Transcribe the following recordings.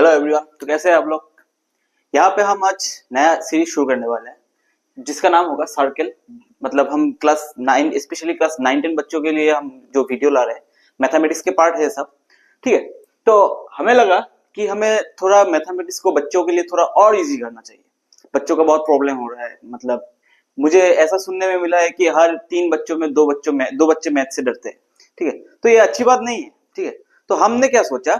Hello everyone. तो कैसे हैं आप लोग। यहाँ पे हम आज नया सीरीज शुरू करने वाले हैं जिसका नाम होगा सर्कल। मतलब हम क्लास 9 स्पेशली क्लास 9-10 बच्चों के लिए हम जो वीडियो ला रहे हैं, मैथमेटिक्स के पार्ट है सब। ठीक है, तो हमें लगा कि हमें थोड़ा मैथमेटिक्स को बच्चों के लिए थोड़ा और इजी करना चाहिए। बच्चों का बहुत प्रॉब्लम हो रहा है। मतलब मुझे ऐसा सुनने में मिला है कि हर 3 बच्चों में दो बच्चे मैथ से डरते हैं। ठीक है, तो ये अच्छी बात नहीं है। ठीक है, तो हमने क्या सोचा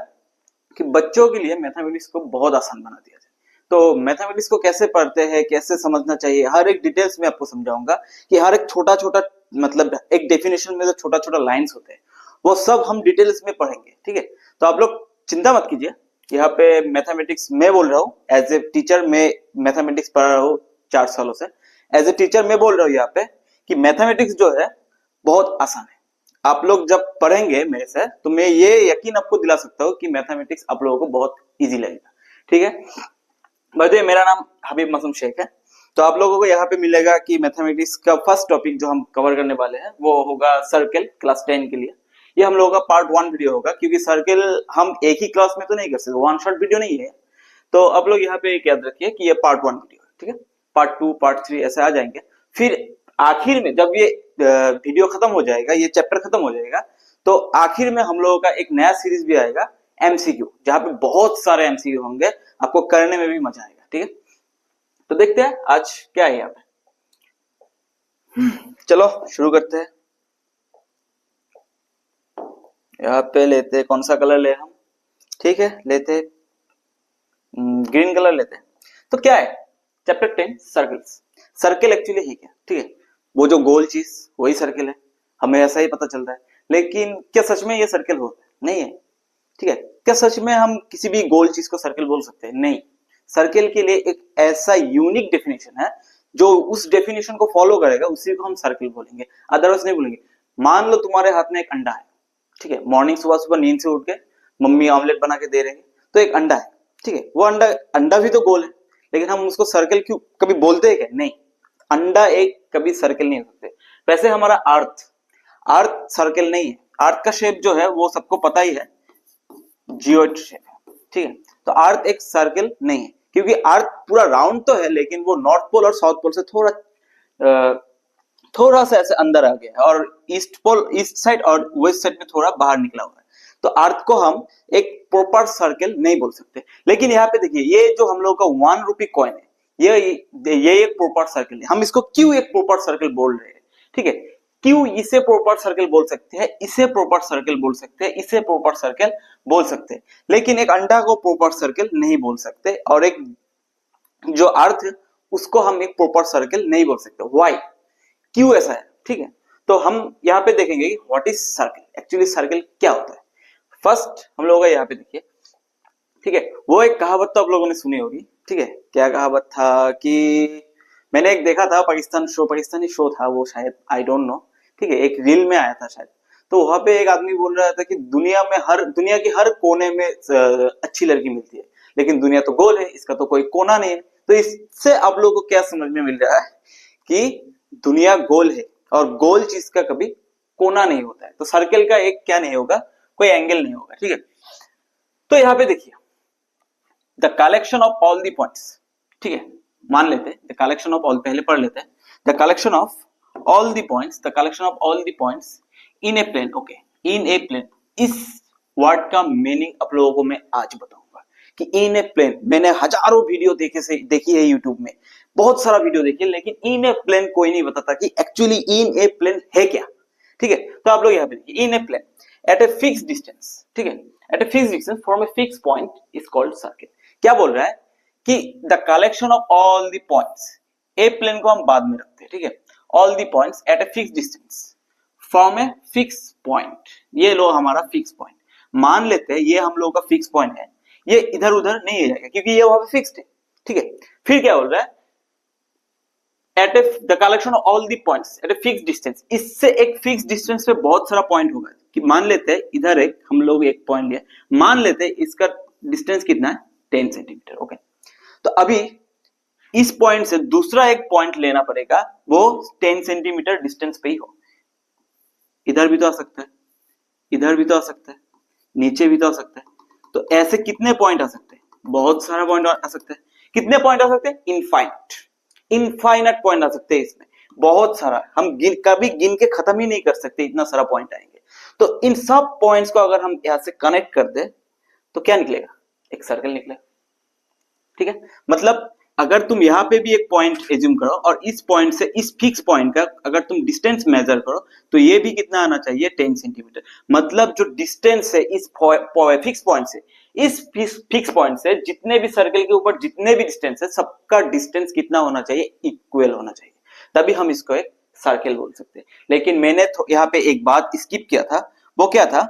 कि बच्चों के लिए मैथमेटिक्स को बहुत आसान बना दिया जाए। तो मैथमेटिक्स को कैसे पढ़ते हैं, कैसे समझना चाहिए, हर एक डिटेल्स में आपको समझाऊंगा कि हर एक छोटा छोटा मतलब एक डेफिनेशन में जो छोटा छोटा लाइंस होते हैं वो सब हम डिटेल्स में पढ़ेंगे। ठीक है, तो आप लोग चिंता मत कीजिए। यहाँ पे मैथमेटिक्स मैं बोल रहा हूँ एज ए टीचर। मैं मैथमेटिक्स पढ़ रहा हूँ 4 सालों से। एज ए टीचर मैं बोल रहा हूँ यहाँ पे कि मैथमेटिक्स जो है बहुत आसान है। आप लोग जब पढ़ेंगे मेरे से तो मैं ये यकीन आपको दिला सकता हूँ कि मैथमेटिक्स आप लोगों को बहुत इजी लगेगा। ठीक है, वैसे मेरा नाम हबीब मासूम शेख है। तो आप लोगों को यहाँ पे मिलेगा कि मैथमेटिक्स का फर्स्ट टॉपिक जो हम कवर करने वाले हैं वो होगा सर्कल, क्लास 10 के लिए। ये हम लोगों का पार्ट 1 वीडियो होगा, क्योंकि सर्कल हम एक ही क्लास में तो नहीं कर सकते, वन शॉट वीडियो नहीं है। तो आप लोग यहाँ पे याद रखिए कि ये पार्ट 1 वीडियो है। ठीक है, पार्ट 2 पार्ट 3 ऐसे आ जाएंगे। फिर आखिर में जब ये वीडियो खत्म हो जाएगा, ये चैप्टर खत्म हो जाएगा, तो आखिर में हम लोगों का एक नया सीरीज भी आएगा एमसीक्यू, जहां पे बहुत सारे एमसीक्यू होंगे, आपको करने में भी मजा आएगा। ठीक है, तो देखते हैं आज क्या है यहाँ पे। चलो शुरू करते हैं। यहाँ पे लेते हैं, कौन सा कलर ले हम। ठीक है, लेते ग्रीन कलर लेते हैं। तो क्या है चैप्टर 10 सर्कल्स। सर्कल एक्चुअली है क्या। ठीक है, वो जो गोल चीज वही सर्कल है, हमें ऐसा ही पता चल रहा है। लेकिन क्या सच में ये सर्कल होता है? नहीं है। ठीक है, क्या सच में हम किसी भी गोल चीज को सर्कल बोल सकते हैं? नहीं। सर्कल के लिए एक ऐसा यूनिक डेफिनेशन है, जो उस डेफिनेशन को फॉलो करेगा उसी को हम सर्कल बोलेंगे, अदरवाइज नहीं बोलेंगे। मान लो तुम्हारे हाथ में एक अंडा है। ठीक है, मॉर्निंग सुबह सुबह नींद से उठ के मम्मी ऑमलेट बना के दे रही है, तो एक अंडा है। ठीक है, वो अंडा अंडा भी तो गोल है, लेकिन हम उसको सर्कल क्यों कभी बोलते हैं क्या? नहीं, अंडा एक कभी सर्कल नहीं हो सकते। वैसे हमारा अर्थ, अर्थ सर्कल नहीं है। अर्थ का शेप जो है वो सबको पता ही है, जियोइड शेप है। ठीक है, तो अर्थ एक सर्कल नहीं है, क्योंकि अर्थ पूरा राउंड तो है, लेकिन वो नॉर्थ पोल और साउथ पोल से थोड़ा सा ऐसे अंदर आ गया है, और ईस्ट पोल, ईस्ट साइड और वेस्ट साइड में थोड़ा बाहर निकला हुआ है। तो अर्थ को हम एक प्रॉपर सर्कल नहीं बोल सकते। लेकिन यहाँ पे देखिए, ये जो हम लोग का 1 रुपी कॉइन है, ये एक प्रॉपर सर्कल है। हम इसको क्यों एक प्रॉपर सर्कल बोल रहे हैं? ठीक है, क्यों इसे प्रॉपर सर्कल बोल सकते हैं, इसे प्रॉपर सर्कल बोल सकते हैं, इसे प्रॉपर सर्कल बोल सकते हैं, लेकिन एक अंडा को प्रॉपर सर्कल नहीं बोल सकते, और एक जो अर्थ है उसको हम एक प्रॉपर सर्कल नहीं बोल सकते। व्हाई, क्यों ऐसा है? ठीक है, तो हम यहाँ पे देखेंगे कि what is circle, actually circle क्या होता है। फर्स्ट हम लोग यहाँ पे देखिए। ठीक है, वो एक कहावत तो आप लोगों ने सुनी होगी। ठीक है, क्या कहावत था कि मैंने एक देखा था पाकिस्तानी शो था वो, शायद आई डोंट नो। ठीक है, एक रील में आया था शायद। तो वहां पे एक आदमी बोल रहा था कि दुनिया के हर कोने में अच्छी लड़की मिलती है, लेकिन दुनिया तो गोल है, इसका तो कोई कोना नहीं है। तो इससे आप लोगों को क्या समझ में मिल रहा है कि दुनिया गोल है, और गोल चीज का कभी कोना नहीं होता है। तो सर्कल का एक क्या नहीं होगा, कोई एंगल नहीं होगा। ठीक है, तो यहाँ पे देखिए, the collection of all the points. ठीक है, मान लेते हैं द कलेक्शन ऑफ ऑल, पहले पढ़ लेते हैं। The collection of all the points, the collection of all the points in a plane. Okay, in a plane, इस वर्ड का मीनिंग आप लोगों को मैं आज बताऊंगा कि इन ए प्लेन। मैंने हजारों वीडियो देखी है यूट्यूब में, बहुत सारा वीडियो देखी है, लेकिन इन ए प्लेन कोई नहीं बताता कि एक्चुअली इन ए प्लेन है क्या। ठीक है, तो आप लोग यहाँ पे देखिए, in a plane at a fix distance. ठीक है, at a fix distance from a fix point is called circle. क्या बोल रहा है कि the collection of all the points, a plane को हम बाद में रखते हैं। ठीक है, all the points at a fix distance from a fix point. ये लो हमारा फिक्स पॉइंट, मान लेते हैं ये हम लोग का फिक्स पॉइंट है, ये इधर उधर नहीं जाएगा क्योंकि ये वहां पे फिक्स्ड है। ठीक है, फिर क्या बोल रहा है, at a the collection of all the points at a fix distance. इससे एक फिक्स डिस्टेंस पे बहुत सारा पॉइंट होगा। कि मान लेते हैं इधर एक हम लोग एक पॉइंट लिया, मान लेते हैं इसका डिस्टेंस कितना है, 10 सेंटीमीटर। ओके, तो अभी इस पॉइंट से दूसरा एक पॉइंट लेना पड़ेगा, वो 10 सेंटीमीटर डिस्टेंस पे ही हो। इधर भी तो आ सकता है, इधर भी तो आ सकता है, नीचे भी तो आ सकता है। तो ऐसे कितने पॉइंट आ सकते हैं? बहुत सारा पॉइंट आ सकते हैं। कितने पॉइंट आ सकते हैं? इनफाइनाइट, इनफाइनाइट पॉइंट आ सकते हैं इसमें, बहुत सारा, हम कभी गिन के खत्म ही नहीं कर सकते, इतना सारा पॉइंट आएंगे। तो इन सब पॉइंट्स को अगर हम यहां से कनेक्ट कर दे तो क्या निकलेगा? एक सर्कल निकलेगा। ठीक है, मतलब अगर तुम यहां पे भी एक पॉइंट एज्यूम करो और इस पॉइंट से इस फिक्स पॉइंट का अगर तुम डिस्टेंस मेजर करो तो ये भी कितना आना चाहिए? 10 सेंटीमीटर। मतलब जो डिस्टेंस है इस फिक्स पॉइंट से इस फिक्स पॉइंट से जितने भी सर्कल के ऊपर जितने भी डिस्टेंस है सबका डिस्टेंस कितना होना चाहिए? इक्वल होना चाहिए, तभी हम इसको एक सर्कल बोल सकते हैं। लेकिन मैंने यहाँ पे एक बात स्किप किया था, वो क्या था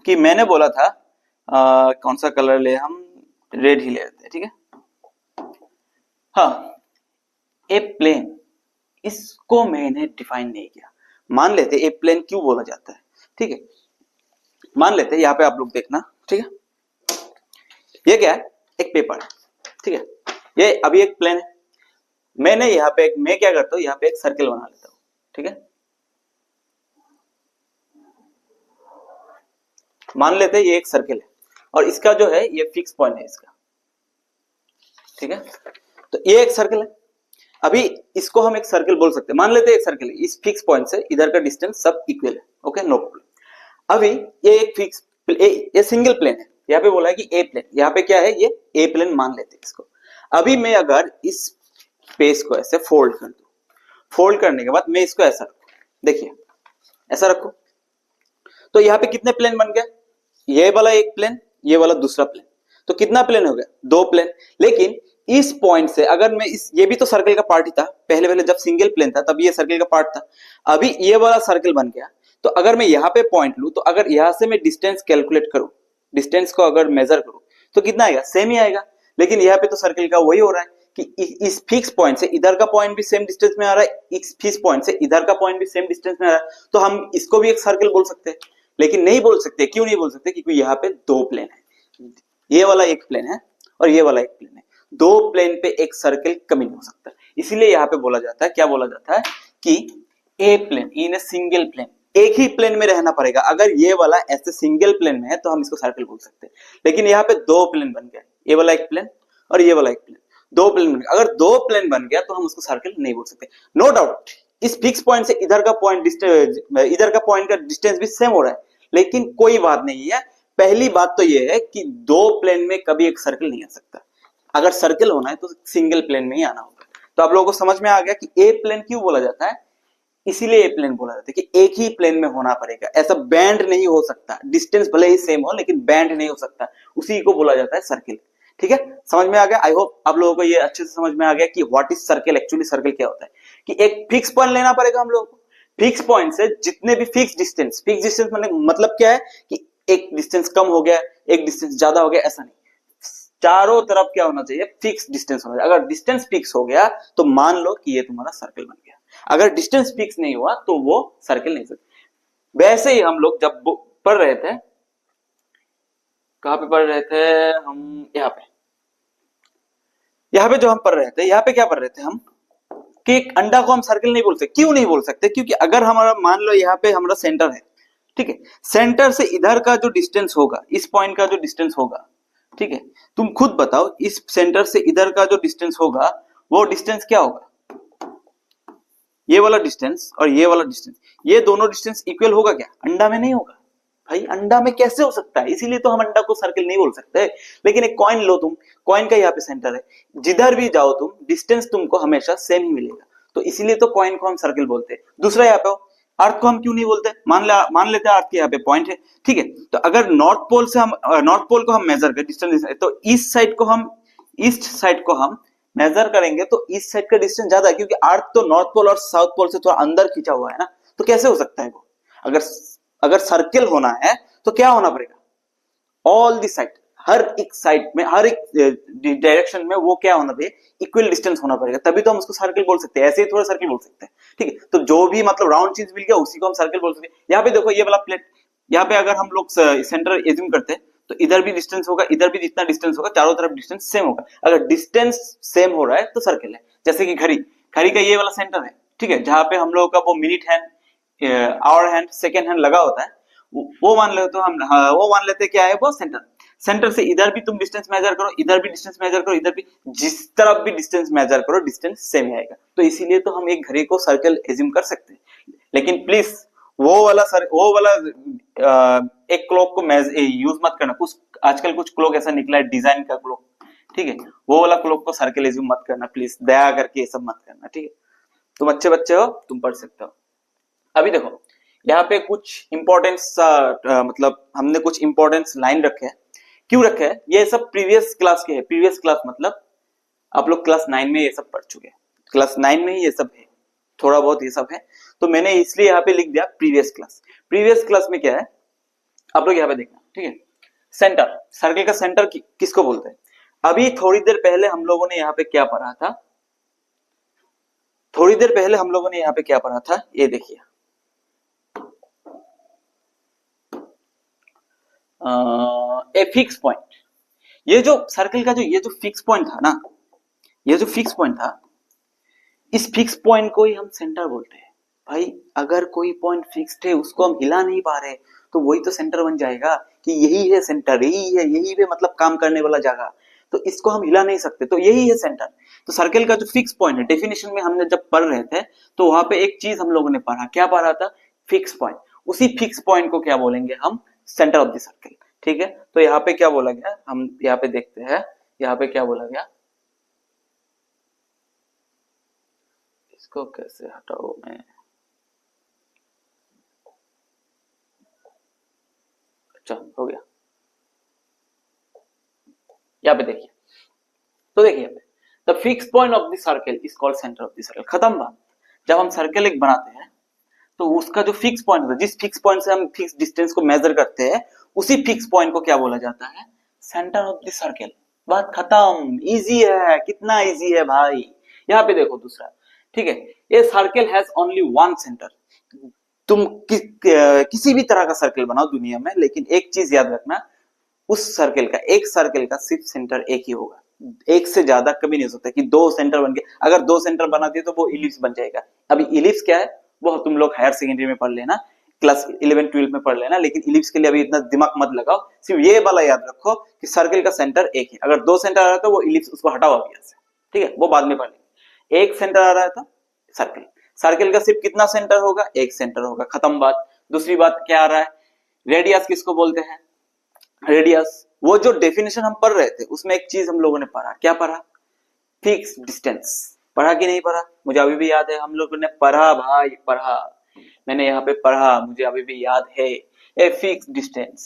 कि मैंने बोला था कौन सा कलर ले, हम रेड ही ले लेते हैं। ठीक है, हाँ, ए प्लेन, इसको मैंने डिफाइन नहीं किया। मान लेते ए प्लेन क्यों बोला जाता है। ठीक है, मान लेते यहाँ पे आप लोग देखना। ठीक है, ये क्या है? एक पेपर है। ठीक है, ये अभी एक प्लेन है, मैंने यहाँ पे मैं क्या करता हूँ, यहाँ पे एक सर्कल बना लेता हूँ। ठीक है, मान लेते हैं ये एक सर्कल है और इसका जो है ये फिक्स पॉइंट है इसका। ठीक है, तो ये एक सर्कल है, अभी इसको हम एक सर्कल बोल सकते हैं। मान लेते हैं एक सर्कल है, इस फिक्स पॉइंट से इधर का डिस्टेंस सब इक्वल है। Okay, no problem. अभी ये एक फिक्स ये सिंगल प्लेन है, यहाँ पे बोला है कि ए प्लेन, यहाँ पे क्या है? ये ए प्लेन मान लेते हैं इसको। अभी मैं अगर इस स्पेस को ऐसे फोल्ड कर दूं, फोल्ड करने के बाद मैं इसको ऐसा रखूं, देखिए ऐसा रखो, तो यहाँ पे कितने प्लेन बन गए? ये वाला एक प्लेन, ये वाला दूसरा प्लेन, तो कितना प्लेन हो गया? 2 प्लेन। लेकिन इस पॉइंट से अगर मैं ये भी तो सर्कल का पार्ट ही था, पहले पहले जब सिंगल प्लेन था तब ये सर्कल का पार्ट था, अभी ये वाला सर्कल बन गया। तो अगर मैं यहाँ पे पॉइंट लूं, तो अगर यहां से मैं डिस्टेंस कैलकुलेट करूं, डिस्टेंस को अगर मेजर करूं तो कितना आएगा? सेम ही आएगा। लेकिन यहाँ पे तो सर्कल का वही हो रहा है कि इस फिक्स पॉइंट से इधर का पॉइंट भी सेम डिस्टेंस में आ रहा है, इस फिक्स पॉइंट से इधर का पॉइंट भी सेम डिस्टेंस में आ रहा है, तो हम इसको भी एक सर्कल बोल सकते हैं। लेकिन नहीं बोल सकते, क्यों नहीं बोल सकते? क्योंकि यहाँ पे 2 प्लेन है, ये वाला एक प्लेन है और ये वाला एक प्लेन है, 2 प्लेन पे एक सर्कल कभी नहीं हो सकता। इसीलिए यहाँ पे बोला जाता है, क्या बोला जाता है कि a plane in a single plane, एक ही प्लेन में रहना पड़ेगा। अगर ये वाला ऐसे सिंगल प्लेन में है तो हम इसको सर्कल बोल सकते हैं। लेकिन यहाँ पे 2 प्लेन बन गया, ये वाला एक प्लेन और ये वाला एक प्लेन, 2 प्लेन बन गया। अगर 2 प्लेन बन गया तो हम उसको सर्कल नहीं बोल सकते। नो डाउट इस फिक्स पॉइंट से इधर का पॉइंट इधर का पॉइंट का डिस्टेंस भी सेम हो रहा है, लेकिन कोई बात नहीं है। पहली बात तो ये है कि 2 प्लेन में कभी एक सर्कल नहीं आ सकता। अगर सर्कल होना है तो सिंगल प्लेन में ही आना होगा। तो आप लोगों को समझ में आ गया कि ए प्लेन क्यों बोला जाता है, इसीलिए ए प्लेन बोला जाता है कि एक ही प्लेन में होना पड़ेगा, ऐसा बैंड नहीं हो सकता। डिस्टेंस भले ही सेम हो लेकिन बैंड नहीं हो सकता, उसी को बोला जाता है सर्कल। ठीक है, समझ में आ गया? आई होप आप लोगों को ये अच्छे से समझ में आ गया कि what is circle. Actually circle क्या होता है कि एक फिक्स पॉइंट लेना पड़ेगा हम लोगों को, फिक्स पॉइंट से जितने भी फिक्स डिस्टेंस मतलब क्या है कि एक डिस्टेंस कम हो गया, एक डिस्टेंस ज्यादा हो गया, ऐसा नहीं, चारों तरफ क्या होना चाहिए? फिक्स डिस्टेंस होना चाहिए। अगर डिस्टेंस फिक्स हो गया तो मान लो कि ये तुम्हारा सर्कल बन गया। अगर डिस्टेंस फिक्स नहीं हुआ तो वो सर्कल नहीं सकता। वैसे ही हम लोग जब पढ़ रहे थे, कहां पे पढ़ रहे थे हम? यहाँ पे जो हम पढ़ रहे थे, यहाँ पे क्या पढ़ रहे थे हम कि एक अंडा को हम सर्कल नहीं बोल सकते। क्यों नहीं बोल सकते? क्योंकि अगर हमारा मान लो यहाँ पे हमारा सेंटर है, ठीक है, सेंटर से इधर का जो डिस्टेंस होगा, इस पॉइंट का जो डिस्टेंस होगा, ठीक है, तुम खुद बताओ इस सेंटर से इधर का जो डिस्टेंस होगा वो डिस्टेंस क्या होगा? ये वाला डिस्टेंस और ये वाला डिस्टेंस, ये दोनों डिस्टेंस इक्वल होगा क्या? अंडा में नहीं होगा भाई, अंडा में कैसे हो सकता है? इसीलिए तो हम अंडा को सर्कल नहीं बोल सकते। लेकिन एक कॉइन लो तुम, कॉइन का यहाँ पे सेंटर है, जिधर भी जाओ तुम डिस्टेंस तुमको हमेशा सेम ही मिलेगा, तो इसीलिए तो कॉइन को हम सर्कल बोलते हैं। दूसरा यहाँ पे अर्थ को हम क्यों नहीं बोलते? मान लेते हैं अर्थ के यहाँ पे पॉइंट है, ठीक है, तो अगर नॉर्थ पोल को हम मेजर करें डिस्टेंस, तो ईस्ट साइड को हम मेजर करेंगे तो ईस्ट साइड का डिस्टेंस ज्यादा है, क्योंकि अर्थ तो नॉर्थ पोल और साउथ पोल से थोड़ा अंदर खींचा हुआ है ना, तो कैसे हो सकता है वो? अगर सर्कल होना है तो क्या होना पड़ेगा? ऑल दी साइड, हर एक साइड में, हर एक डायरेक्शन में वो क्या होना चाहिए? इक्वल डिस्टेंस होना पड़ेगा, तभी तो हम उसको सर्कल बोल सकते हैं। ऐसे ही थोड़ा सर्कल बोल सकते हैं, ठीक है। तो जो भी मतलब राउंड चीज मिल गया उसी को हम सर्कल बोल सकते हैं। यहाँ पे देखो ये वाला प्लेट, यहाँ पे अगर हम लोग सेंटर एज्यूम करते हैं तो इधर भी डिस्टेंस होगा, इधर भी जितना डिस्टेंस होगा, चारों तरफ डिस्टेंस सेम होगा। अगर डिस्टेंस सेम हो रहा है तो सर्कल है। जैसे कि घड़ी का ये वाला सेंटर है, ठीक है, जहां पे हम लोगों का वो minute hand, hour hand, second hand लगा होता है, वो मान लेते क्या है? वो सेंटर। सेंटर से इधर भी तुम डिस्टेंस मेजर करो, इधर भी डिस्टेंस मेजर करो, इधर भी, जिस तरफ भी डिस्टेंस मेजर करो डिस्टेंस सेम आएगा। तो इसीलिए तो हम एक घड़ी को सर्कल एज्यूम कर सकते हैं। लेकिन प्लीज वो वाला एक क्लॉक को यूज मत करना। कुछ आजकल कुछ क्लॉक ऐसा निकला है डिजाइन का क्लॉक, ठीक है, वो वाला क्लॉक को सर्कल एज्यूम मत करना प्लीज, दया करके ये सब मत करना, ठीक है। तुम अच्छे बच्चे हो, तुम पढ़ सकते हो। अभी देखो यहाँ पे कुछ इंपॉर्टेंस मतलब हमने कुछ इंपॉर्टेंस लाइन रखे हैं। क्यों रखे हैं? ये सब प्रीवियस क्लास के है। प्रीवियस क्लास मतलब आप लोग क्लास 9 में ये सब पढ़ चुके हैं, क्लास 9 में ही ये सब है, थोड़ा बहुत ये सब है। तो मैंने इसलिए यहाँ पे लिख दिया प्रीवियस क्लास। प्रीवियस क्लास में क्या है आप लोग यहाँ पे देखना, ठीक है। सेंटर, सर्कल का सेंटर किसको बोलते हैं? अभी थोड़ी देर पहले हम लोगों ने यहाँ पे क्या पढ़ा था, थोड़ी देर पहले हम लोगों ने यहाँ पे क्या पढ़ा था, ये देखिए ए फिक्स पॉइंट। ये जो सर्कल का ये जो फिक्स पॉइंट था ना, ये जो फिक्स पॉइंट था, इस फिक्स पॉइंट को ही हम सेंटर बोलते हैं। भाई अगर कोई पॉइंट फिक्स्ड है उसको हम हिला नहीं पा रहे तो वही तो सेंटर बन जाएगा कि यही है सेंटर, यही है मतलब काम करने वाला जगह, तो इसको हम हिला नहीं सकते, तो यही है सेंटर। तो सर्कल का जो फिक्स पॉइंट है, डेफिनेशन में हमने जब पढ़ रहे थे तो वहां पे एक चीज हम लोगों ने पढ़ा, क्या पढ़ा था? Fix point. उसी फिक्स पॉइंट को क्या बोलेंगे हम? सेंटर ऑफ द सर्कल, ठीक है। तो यहाँ पे क्या बोला गया, हम यहाँ पे देखते हैं, यहाँ पे क्या बोला गया, इसको कैसे हटाओ मैं, अच्छा हो गया। यहाँ पे देखिए, तो देखिए यहाँ पे the fix point of the circle is called centre of the circle. खत्म बात। जब हम सर्कल एक बनाते हैं तो उसका जो फिक्स पॉइंट होता है, जिस फिक्स पॉइंट से हम फिक्स डिस्टेंस को मेजर करते हैं, उसी फिक्स पॉइंट को क्या बोला जाता है? Centre of the circle. बात खत्म। इजी है, कितना इजी है भाई। यहाँ पे देखो दूसरा, ठीक है, ये circle has only one centre. तुम किसी भी तरह का सर्कल बनाओ दुनिया में, लेकिन एक चीज याद रखना, उस सर्कल का, एक सर्कल का सिर्फ सेंटर एक ही होगा, एक से ज्यादा कभी नहीं हो सकता कि दो सेंटर बन गए। अगर दो सेंटर बना दिए तो वो इलिप्स बन जाएगा। अभी इलिप्स क्या है वो तुम लोग हायर सेकेंडरी में पढ़ लेना, क्लास 11-12 में पढ़ लेना, लेकिन इलिप्स के लिए अभी इतना दिमाग मत लगाओ। सिर्फ ये वाला याद रखो कि सर्कल का सेंटर एक है। अगर दो सेंटर आ रहा है तो वो इलिप्स, उसको हटाओ अभी यहाँ से, ठीक है, वो बाद में पढ़ लेंगे। एक सेंटर आ रहा है तो सर्कल, सर्कल का सिर्फ कितना सेंटर होगा? एक सेंटर होगा, खत्म बात। दूसरी बात क्या आ रहा है? रेडियस किसको बोलते हैं? रेडियस, वो जो डेफिनेशन हम पढ़ रहे थे उसमें एक चीज हम लोगों ने पढ़ा, क्या पढ़ा? Fix distance. पढ़ा कि नहीं पढ़ा? मुझे अभी भी याद है, हम लोगों ने पढ़ा भाई, पढ़ा, मैंने यहाँ पे पढ़ा, मुझे अभी भी याद है। ए फिक्स डिस्टेंस,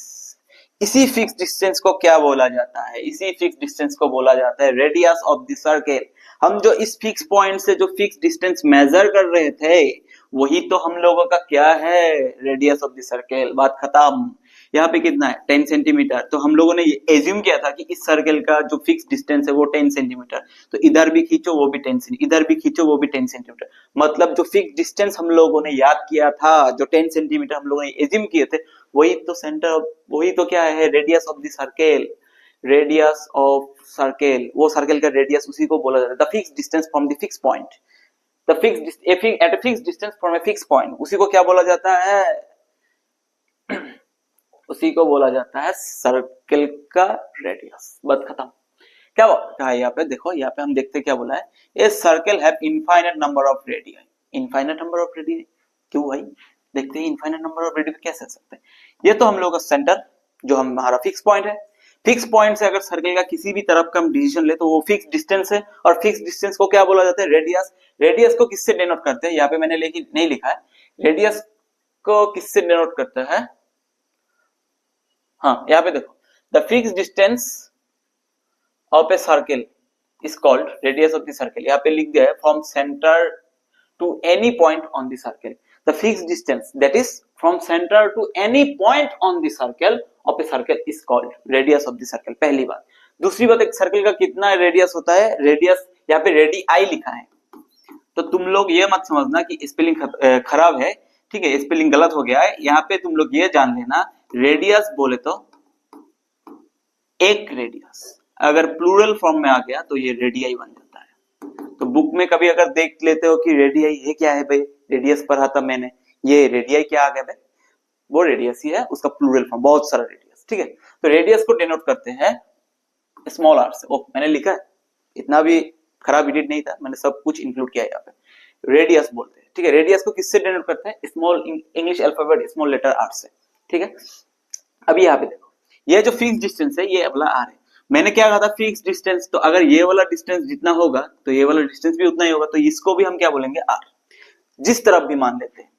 इसी फिक्स डिस्टेंस को क्या बोला जाता है? इसी फिक्स डिस्टेंस को बोला जाता है रेडियस ऑफ द सर्कल। हम जो इस फिक्स पॉइंट से जो फिक्स डिस्टेंस मेजर कर रहे थे वही तो हम लोगों का क्या है? Radius of the circle. बात खत्म। यहाँ पे कितना है? 10 सेंटीमीटर। तो हम लोगों ने ये एज्यूम किया था कि इस सर्कल का जो फिक्स डिस्टेंस है वो 10 सेंटीमीटर। तो इधर भी खींचो वो भी 10 सेंटीमीटर, इधर भी खींचो वो भी 10 सेंटीमीटर। मतलब जो फिक्स डिस्टेंस हम लोगों ने याद किया था, जो 10 सेंटीमीटर हम लोगों ने एज्यूम किए थे, वही तो सेंटर, वही तो क्या है? Radius of the circle. Radius of circle, वो सर्कल का रेडियस, उसी को बोला जाता है the fix distance from the fix point. The fix at a fix distance from a fix point, उसी को क्या बोला जाता है? उसी को बोला जाता है सर्कल का रेडियस। बात खत्म। क्या कहा यहाँ पे? देखो यहाँ पे हम देखते क्या बोला है, ए circle have infinite number of radius. Infinite number of radius क्यों भाई? देखते हैं इनफाइनाइट नंबर ऑफ रेडियस कैसे सकते हैं। ये तो हम लोग का सेंटर, जो हमारा फिक्स पॉइंट है, फिक्स पॉइंट से अगर सर्कल का किसी भी तरफ का हम डिसीजन ले तो वो फिक्स डिस्टेंस है, और फिक्स डिस्टेंस को क्या बोला जाता है? रेडियस। रेडियस को किससे डिनोट करते हैं? यहाँ पे मैंने नहीं लिखा है। रेडियस को किससे डिनोट करता है? हाँ, यहाँ पे देखो, the fix distance of a circle is called radius of the circle. यहाँ पे लिख दिया है from centre to any point on the circle. The fix distance that is from centre to any point on the circle of a circle is called radius of the circle. पहली बात। दूसरी बात, एक सर्कल का कितना radius होता है? Radius, यहाँ पे रेडियाई लिखा है, तो तुम लोग ये मत समझना कि स्पेलिंग खराब है, ठीक है, स्पेलिंग गलत हो गया है। यहाँ पे तुम लोग ये जान लेना, रेडियस बोले तो एक रेडियस, अगर प्लूरल फॉर्म में आ गया तो ये रेडियाई बन जाता है। तो बुक में कभी अगर देख लेते हो कि रेडियाई ये क्या है भाई, रेडियस पढ़ा था मैंने, ये रेडियाई क्या आ गया भाई? वो रेडियस ही है, उसका प्लूरल फॉर्म, बहुत सारा रेडियस। ठीक है। तो रेडियस को डिनोट करते हैं स्मॉल आर से। ओह, मैंने लिखा है, इतना भी खराब एडिट नहीं था, मैंने सब कुछ इंक्लूड किया है यहाँ पे। रेडियस बोलते हैं, ठीक है। रेडियस को किससे डिनोट करते हैं? Small English alphabet small letter r से, ठीक है। अभी यहाँ पे देखो, ये जो फिक्स डिस्टेंस है ये वाला आर है। मैंने क्या कहा था? Fix distance. तो अगर ये वाला डिस्टेंस जितना होगा तो ये वाला डिस्टेंस भी उतना ही होगा, तो इसको भी हम क्या बोलेंगे? आर। जिस तरफ भी मान लेते हैं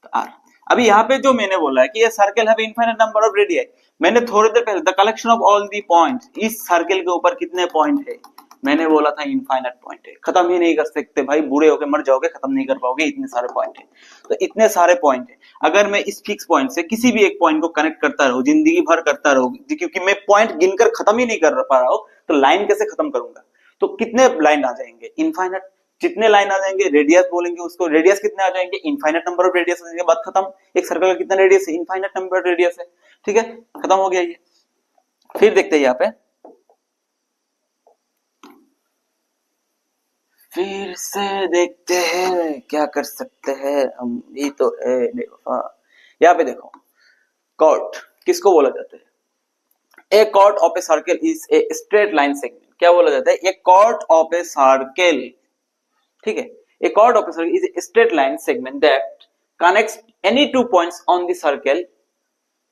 तो आर। अभी यहाँ पे जो मैंने बोला है कि ये circle have infinite number of radii, मैंने थोड़ी देर पहले the collection of all the points, इस सर्कल के ऊपर कितने पॉइंट है? मैंने बोला था इनफाइनाइट पॉइंट है, खत्म ही नहीं कर सकते भाई, बूढ़े होके मर जाओगे, खत्म नहीं कर पाओगे, इतने सारे पॉइंट है। तो इतने सारे पॉइंट है, अगर मैं इस फिक्स पॉइंट से किसी भी एक पॉइंट को कनेक्ट करता रहूं, जिंदगी भर करता रहूं, क्योंकि मैं पॉइंट गिनकर खत्म ही नहीं कर पा रहा हूं, तो लाइन कैसे खत्म करूंगा? तो कितने लाइन आ जाएंगे? इनफाइनाइट। जितने लाइन आ जाएंगे, रेडियस बोलेंगे उसको, रेडियस कितने आ जाएंगे? इनफाइनाइट नंबर ऑफ रेडियस आ जाएंगे, बात खत्म। एक सर्कल का कितना रेडियस है? इनफाइनाइट नंबर ऑफ रेडियस है, ठीक है, खत्म हो गया ये। फिर देखते हैं यहाँ पे, फिर से देखते हैं क्या कर सकते हैं हम, ये तो है बेवफा। यहाँ पे देखो, कॉर्ड किसको बोला जाता है? A chord of a circle is a straight line segment. क्या बोला जाता है? A chord of a circle, ठीक है। A chord of a circle is a straight line segment that connects any two points on the circle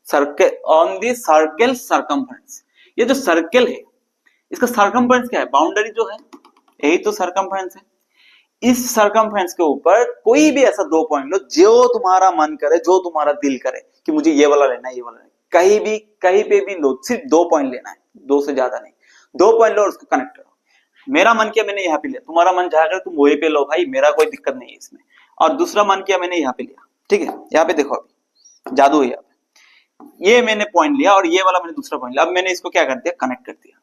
circumference. ये जो circle है इसका सर्कमफ्रेंस क्या है? बाउंड्री जो है, यही तो सर्कमफ्रेंस है। इस सर्कमफ्रेंस के ऊपर कोई भी ऐसा दो पॉइंट लो जो तुम्हारा मन करे, जो तुम्हारा दिल करे कि मुझे ये वाला लेना है, ये वाला लेना है, कहीं पे भी लो, सिर्फ दो पॉइंट लेना है, दो से ज्यादा नहीं। दो पॉइंट लो और उसको कनेक्ट करो। मेरा मन किया मैंने यहाँ पे लिया, तुम्हारा मन जहाँ करे तुम वही पे लो भाई, मेरा कोई दिक्कत नहीं है इसमें। और दूसरा मन किया मैंने यहाँ पे लिया, ठीक है। यहाँ पे देखो, अभी जादू है यहाँ पे, ये मैंने पॉइंट लिया और ये वाला मैंने दूसरा पॉइंट लिया। अब मैंने इसको क्या कर दिया? कनेक्ट कर दिया।